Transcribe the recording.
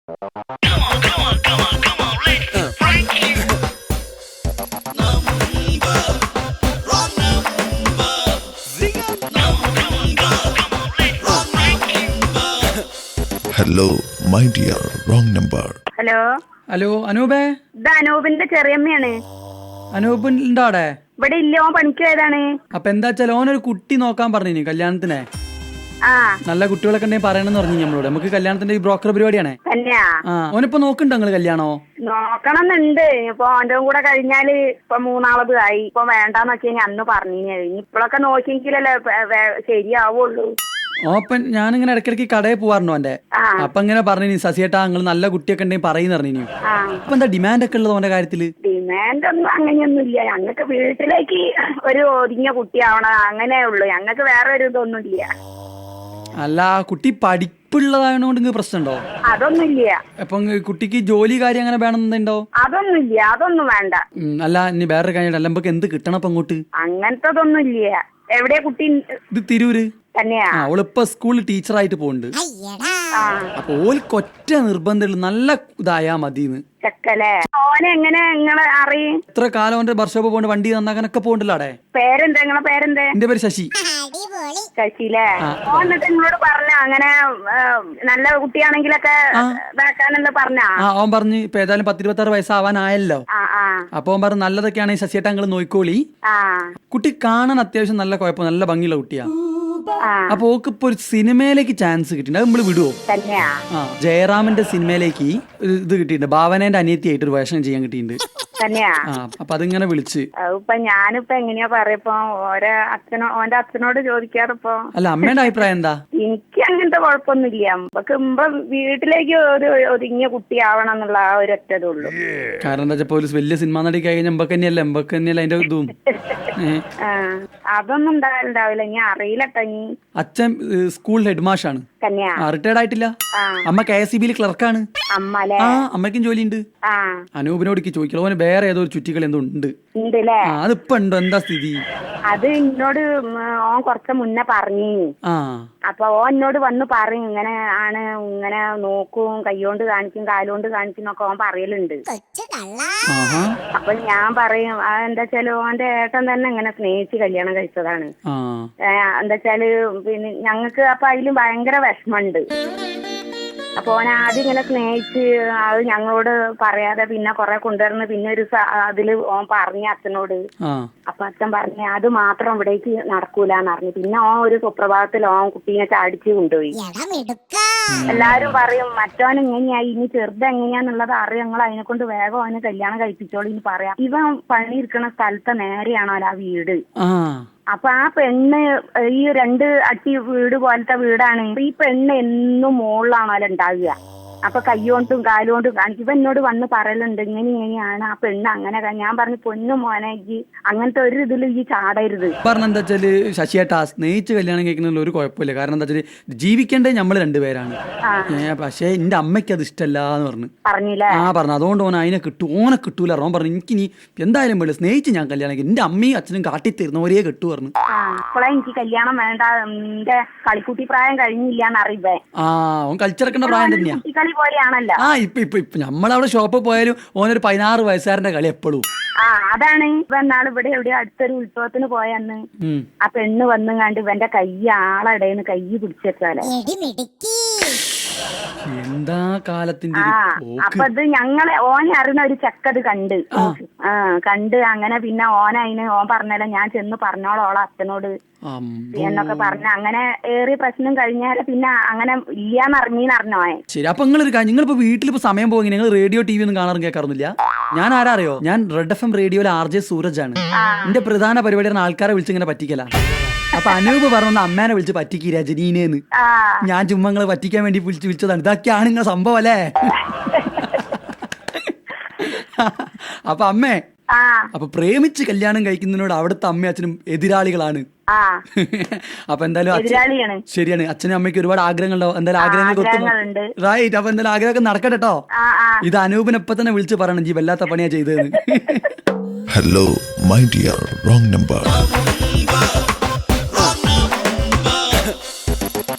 Hello my dear wrong number. Hello hello അനൂപേ, ഇത് അനൂപിന്റെ ചെറിയമ്മയാണ്. അനൂപ് ഉണ്ടോ അവിടെ? ഇവിടെ ഇല്ല, ഓൻ പണിക്ക് പോയതാണ്. അപ്പൊ എന്താ വെച്ചാൽ ഓനൊരു കുട്ടി നോക്കാൻ പറഞ്ഞു കല്യാണത്തിനെ. ആ നല്ല കുട്ടികളൊക്കെ ഉണ്ടെങ്കിൽ പറയണമെന്ന് പറഞ്ഞു നമ്മളോട്. നമുക്ക് കല്യാണത്തിന്റെ ഈ ബ്രോക്കർ പരിപാടിയാണ്. തന്നെയാ? ഓനിപ്പോ നോക്കണ്ടോ നിങ്ങള് കല്യാണോ? നോക്കണമെന്നുണ്ട്. ഇപ്പൊ ഓന്റെ കൂടെ കഴിഞ്ഞാല് ഇപ്പൊ മൂന്നാളത് ആയി. ഇപ്പൊ വേണ്ടാന്നൊക്കെ ഞാൻ അന്ന് പറഞ്ഞു. ഇനി ഇപ്പോഴൊക്കെ നോക്കിയെങ്കിലല്ലേ ശരിയാവുള്ളൂ. ഓപ്പൻ ഞാനിങ്ങനെ ഇടയ്ക്കിടയ്ക്ക് കടയിൽ പോവാറുണ്ടോ അവന്റെ. അപ്പൊ ഇങ്ങനെ പറഞ്ഞു ശശിയേട്ടാ നിങ്ങൾ നല്ല കുട്ടിയൊക്കെ ഉണ്ടെങ്കിൽ പറയുന്ന പറഞ്ഞു. അപ്പൊ എന്താ ഡിമാൻഡ് ഒക്കെ ഉള്ളത് ഓന്റെ കാര്യത്തില്? ഡിമാൻഡ് ഒന്നും അങ്ങനെയൊന്നും ഇല്ല. ഞങ്ങൾക്ക് വീട്ടിലേക്ക് ഒരു ഒതുങ്ങിയ കുട്ടിയാവണം, അങ്ങനെ ഉള്ളു. ഞങ്ങൾക്ക് വേറെ ഒരു ഇതൊന്നും ഇല്ല. അല്ല, കുട്ടി പഠിപ്പുള്ളതായതുകൊണ്ട് നിങ്ങൾക്ക് പ്രശ്നമുണ്ടോ? അതൊന്നുമില്ല. അപ്പൊ കുട്ടിക്ക് ജോലി കാര്യം അങ്ങനെ വേണമെന്നുണ്ടോ? അതൊന്നുമില്ല, അതൊന്നും വേണ്ട. അല്ല ഇനി വേറെ കാര്യം അല്ല, നമുക്ക് എന്ത് കിട്ടണം അപ്പൊ അങ്ങോട്ട്? അങ്ങനത്തതൊന്നും ഇല്ല. എവിടെയാ കുട്ടി? ഇത് തിരൂര് തന്നെയാ. അവളിപ്പോ സ്കൂളിൽ ടീച്ചറായിട്ട് പോണ്ട്. അപ്പൊ ഓൾക്ക് ഒറ്റ നിർബന്ധമുള്ളൂ, നല്ല ഇതായാ മതിന്ന്. ചെക്കല്ലേ? ഓനെ എങ്ങനെ നിങ്ങള് അറിയും? എത്ര കാലം ഓന്റെ വർക്ക്ഷോപ്പ് പോണ്ട്, വണ്ടി നന്നാക്കാനൊക്കെ പോകണ്ടല്ലോ അവിടെ. പേരെന്താ നിങ്ങളെ പേരെന്താ? എന്റെ പേര് ശശി. ശശില്ലേ? ഓ എന്നിട്ട് നിങ്ങളോട് പറഞ്ഞ അങ്ങനെ നല്ല കുട്ടിയാണെങ്കിലൊക്കെ ഇതാക്കാനല്ലോ പറഞ്ഞാ? ഓൻ പറഞ്ഞു ഇപ്പൊ ഏതായാലും 10-26 വയസ്സാവാനായല്ലോ. അപ്പൊ ഓൻ പറഞ്ഞു നല്ലതൊക്കെയാണെങ്കിൽ ശശിയേട്ടാ നിങ്ങൾ നോക്കിക്കോളി. കുട്ടി കാണാൻ അത്യാവശ്യം നല്ല കുഴപ്പം, നല്ല ഭംഗിയുള്ള കുട്ടിയാ. അപ്പൊ ഓക്ക് ഇപ്പൊ ഒരു സിനിമയിലേക്ക് ചാൻസ് കിട്ടിണ്ട്. അത് നമ്മള് വിടുവോ? ജയറാമിന്റെ സിനിമയിലേക്ക് ഇത് കിട്ടിയിട്ടുണ്ട്. ഭാവനേന്റെ അനിയത്തിയായിട്ട് ഒരു വേഷം ചെയ്യാൻ കിട്ടിയിട്ടുണ്ട്. അപ്പൊ അതിങ്ങനെ വിളിച്ച് ഇപ്പൊ ഞാനിപ്പോ എങ്ങനെയാ പറയപ്പോ ഓന്റെ അച്ഛനോട് ചോദിക്കാറിപ്പോ. അല്ല അമ്മയുടെ അഭിപ്രായം എന്താ? എനിക്ക് അങ്ങനത്തെ കുഴപ്പമൊന്നുമില്ല. നമുക്ക് വീട്ടിലേക്ക് ഒരു ഒതുങ്ങിയ കുട്ടിയാവണം എന്നുള്ള ആ ഒരു ഒറ്റതേ ഉള്ളൂ. കാരണം എന്താ വെച്ചാൽ പോലീസ് വലിയ സിനിമ നടി കഴിഞ്ഞാൽ എമ്പക്കന്നെയല്ല അതിന്റെ ഇതും. അതൊന്നും ഉണ്ടാവില്ല. ഞാൻ അറിയില്ലട്ടോ. അച്ഛൻ സ്കൂൾ ഹെഡ് മാഷാണ്, റിട്ടയർഡ് ആയിട്ടില്ല. അമ്മ KSEB ക്ലർക്കാണ്. അമ്മയ്ക്കും ജോലിയുണ്ട്. അനൂപിനോട് ചോദിക്കലോ, ഓന് വേറെ ഏതോ ഒരു ചുറ്റികൾ എന്തോ ഉണ്ട്. അതിപ്പോ ഉണ്ടോ? എന്താ സ്ഥിതി? അത് എന്നോട് ഓൻ കുറച്ച് മുന്നേ പറഞ്ഞു. അപ്പൊ ഓൻ എന്നോട് വന്ന് പറയും ഇങ്ങനെ ആണ്, ഇങ്ങനെ നോക്കും, കൈകൊണ്ട് കാണിക്കും, കാലുകൊണ്ട് കാണിക്കും എന്നൊക്കെ ഓൻ പറയലുണ്ട്. അപ്പൊ ഞാൻ പറയും എന്താ വെച്ചാല് ഓന്റെ ഏട്ടൻ തന്നെ ഇങ്ങനെ സ്നേഹിച്ച് കല്യാണം കഴിച്ചതാണ്. എന്താ വെച്ചാല് പിന്നെ ഞങ്ങക്ക് അപ്പൊ അതിലും ഭയങ്കര വിഷമമുണ്ട്. അപ്പൊ ഓൻ ആദ്യം ഇങ്ങനെ സ്നേഹിച്ച് അത് ഞങ്ങളോട് പറയാതെ പിന്നെ കൊറേ കൊണ്ടുവരുന്ന പിന്നെ ഒരു അതില് ഓൻ പറഞ്ഞ അച്ഛനോട്. അപ്പൊ അച്ഛൻ പറഞ്ഞ അത് മാത്രം ഇവിടേക്ക് നടക്കൂലെന്ന് പറഞ്ഞു. പിന്നെ ഓൻ ഒരു സുപ്രഭാതത്തിൽ ഓൻ കുട്ടീനെ ചാടിച്ച് കൊണ്ടുപോയി. എല്ലാരും പറയും മറ്റോൻ എങ്ങനെയായി, ഇനി ചെറുത് എങ്ങനെയാന്നുള്ളത് അറിയാം, ഞങ്ങൾ അതിനെ കൊണ്ട് വേഗം അവന് കല്യാണം കഴിപ്പിച്ചോളൂ എന്ന് പറയാം. ഇവൻ പണിയിരിക്കണ സ്ഥലത്തെ നേരെയാണോ ആ വീട്. അപ്പൊ ആ പെണ്ണ് ഈ 2 അട്ടി വീട് പോലത്തെ വീടാണ്. ഈ പെണ്ണ് എന്നും മുകളിലാണല്ലോ ഉണ്ടാവുക. അപ്പൊ കൈകൊണ്ടും കാലുകൊണ്ടും കാണിക്കും. ഇവ എന്നോട് വന്ന് പറയലുണ്ട് ഇങ്ങനെയാണ് ആ പെണ്ണ് അങ്ങനെ. ഞാൻ പറഞ്ഞു പൊന്നു മോനെ ഈ അങ്ങനത്തെ ഒരു ഇതിലും ഈ ചാടരുത്. പറഞ്ഞ എന്താ വെച്ചാല് ശശിയേട്ടാ സ്നേഹിച്ച് കല്യാണം കഴിക്കുന്നതിൽ ഒരു കുഴപ്പമില്ല. കാരണം എന്താ വെച്ചാല് ജീവിക്കേണ്ടത് നമ്മള് 2 പേരാണ്. പക്ഷെ എന്റെ അമ്മയ്ക്ക് അത് ഇഷ്ടമല്ല എന്ന് പറഞ്ഞില്ലേ? പറഞ്ഞു അതുകൊണ്ട് ഓനെ കിട്ടൂല. ഓൻ പറഞ്ഞു എനിക്കിനി എന്തായാലും വേണ്ട, സ്നേഹിച്ച് ഞാൻ കല്യാണം കഴിക്കും, എന്റെ അമ്മയും അച്ഛനും കാട്ടിത്തരുന്നവരെയെ കിട്ടു പറഞ്ഞു. ഇപ്പോഴേ എനിക്ക് കല്യാണം വേണ്ട, എന്റെ കളിക്കുട്ടി പ്രായം കഴിഞ്ഞില്ലാന്ന് അറിവേ. ഓൻ കളിച്ചിറക്കേണ്ട പ്രായം തന്നെയാ. പോലെയാണല്ലോ. ഇപ്പൊ നമ്മളവിടെ ഷോപ്പിൽ പോയാലും ഓനൊരു 16 വയസ്സുകാരന്റെ കളി എപ്പോഴും. അതാണ്. ഇപ്പൊ എന്നാൾ ഇവിടെ എവിടെയോ അടുത്തൊരു ഉത്സവത്തിന് പോയന്ന് ആ പെണ്ണ് വന്നും കണ്ട് ഇവന്റെ കൈ ആളടേന്ന് കൈ പിടിച്ചേക്കാലോ. എന്താ കാലത്തിന്റെ. അപ്പൊ ഇത് ഞങ്ങളെ ഓനെ അറിയുന്ന ഒരു ചെക്കത് കണ്ട് അങ്ങനെ പിന്നെ ഓൻ പറഞ്ഞല്ലോ ഞാൻ ചെന്ന് പറഞ്ഞോളാം ഓളെ അച്ഛനോട് എന്നൊക്കെ പറഞ്ഞ അങ്ങനെ ഏറിയ പ്രശ്നം കഴിഞ്ഞാല് പിന്നെ അങ്ങനെ ഇല്ലാന്നറിഞ്ഞോ. ശരി. അപ്പൊ നിങ്ങളിപ്പോ വീട്ടിലിപ്പോ സമയം പോയി നിങ്ങൾ റേഡിയോ TV ഒന്നും കാണാറും കേൾക്കാറൊന്നുമില്ല? ഞാൻ ആരാ അറിയോ? ഞാൻ റെഡ് FM റേഡിയോയിലെ RJ സൂരജ് ആണ്. എന്റെ പ്രധാന പരിപാടിയാണ് ആൾക്കാരെ വിളിച്ചിങ്ങനെ പറ്റിക്കല. അപ്പൊ അനൂപ് പറഞ്ഞ അമ്മേനെ വിളിച്ച് പറ്റിക്ക് രജനീനേന്ന്. ഞാൻ ചുമ്മാ നിങ്ങളെ പറ്റിക്കാൻ വേണ്ടി വിളിച്ചതാണ്. ഇതൊക്കെയാണ് നിങ്ങളെ സംഭവം അല്ലേ? അപ്പൊ അമ്മേ, അപ്പൊ പ്രേമിച്ച് കല്യാണം കഴിക്കുന്നതിനോട് അവിടുത്തെ അമ്മയും അച്ഛനും എതിരാളികളാണ്. അപ്പൊ എന്തായാലും ശരിയാണ്, അച്ഛനും അമ്മയ്ക്ക് ഒരുപാട് ആഗ്രഹങ്ങളുണ്ടാവും. എന്തായാലും ആഗ്രഹങ്ങൾ റൈറ്റ്. അപ്പൊ എന്തായാലും ആഗ്രഹമൊക്കെ നടക്കട്ടെ കേട്ടോ. ഇത് അനൂപിനെ ഇപ്പൊ തന്നെ വിളിച്ച് പറയണം, ജി വല്ലാത്ത പണിയാ ചെയ്തതെന്ന്. Hello my dear wrong number.